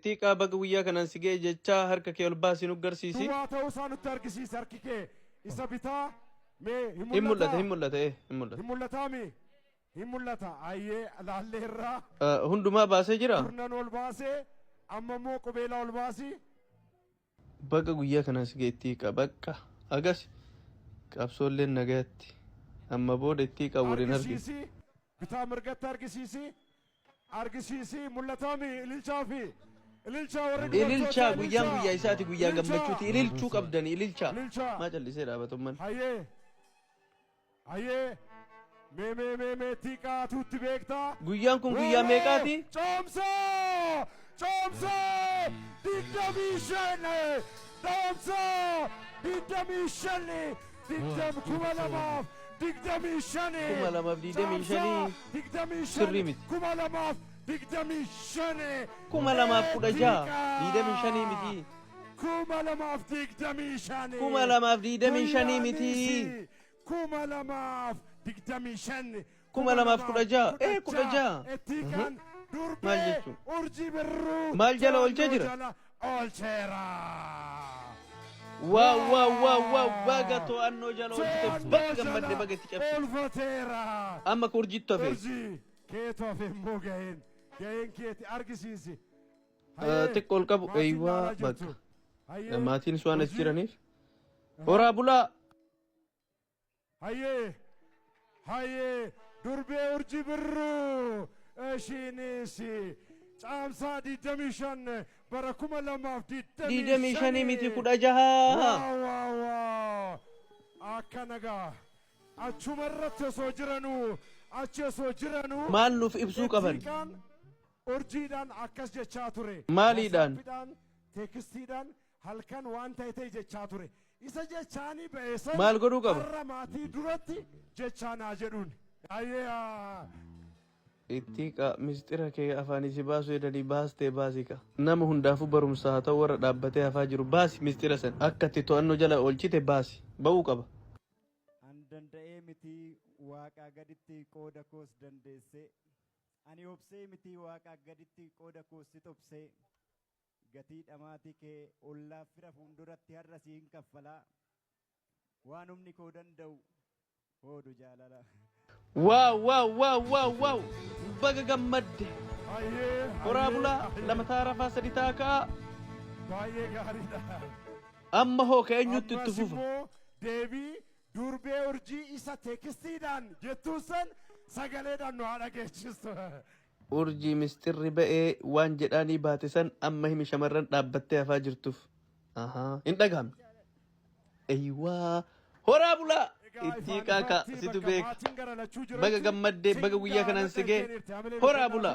Tika baga guyyaa kanaan si ga'e jechaa harka kee ol baasii nu garsiisi. Duwwaa ta'uu isaa nutti argisiisi harki kee isa bitaa mee hin mul'ata hin mul'ata hin mul'ataami hin mul'ata ayyee laallee irraa hundumaa baasee jira. Kurnan ol baasee amma immoo qubeelaa ol baasii. Baga guyyaa kanaan si ga'e Tika bakka agas qabsoolleen nagaatti amma booda Tika waliin argisiisi. Bitaa mirgatti argisiisi mul'ataami ililchaa fi. Ililcha guyyaan guyyaa isaati guyyaa gammachuuti ililchuu qabdani ililcha maa callisee dhaabatumman hayyee mee Tiiqaa tuutti beektaa guyyaan kun guyyaa meeqaati coomsaa digdamii shan kuma lamaaf digdamii sirrii miti kuma lamaaf kudha jaha digdamii shanii miti kuma lamaaf digdamii shan kuma lamaaf kudha jaha kudha jaha maal jechuun maal jala oolchee jira waa baga to'annoo jala oolchite bakka gammadde baga itti cabse amma ka urjittu hafe keetu hafe immoo ga'een keeti argisiisi xiqqool qabu eeywaa bakka maatiin waan as jiraniif horaa bulaa hayyee durbee urjii birruu ishiinis caamsaa 25 bara 2025 miti 16 akka nagaa achuma irratti osoo jiranuu maal nuuf ibsuu qaban urjiidhaan akkas jechaa ture maaliidhaan teekistiidhaan halkan waan ta'e jechaa ture isa jechaanii ba'eessan maal godhuu qaba har'a maatii duratti jechaanaa jedhuun Tika mistira kee afaanii si baasuu jedhanii baastee baasika nama hundaafuu barumsa haa ta'u warra dhaabbatee hafaa jiru baasi mistira san akka itti to'annoo jala oolchite baasi ba'uu qaba. An danda'ee miti waaqaa gaditti qooda koos dandeesse ani obsee miti waaqaa gaditti qooda koos si tobsee gatii dhamaatii kee ollaaf fira fuulduratti har'a siin kaffalaa waan humni koo danda'u hoodu jaalala. Wow baga gammadde horaa bulaa lama taarafaa sadi taakaa baay'ee gaariidha amma hoo ka eenyutti itti fufa deebii durbee urjii isa teekistiidhaan jettuun san sagaleedhaan nu haa dhageechistu urjii mistirri ba'ee waan jedhaanii baate san amma himi shamarran dhaabbattee hafaa jirtuuf hin dhagahamne eeywaa horaa bulaa itti qaaka situ beek baga gammaddee baga guyyaa kanaan si ga'e horaa bulaa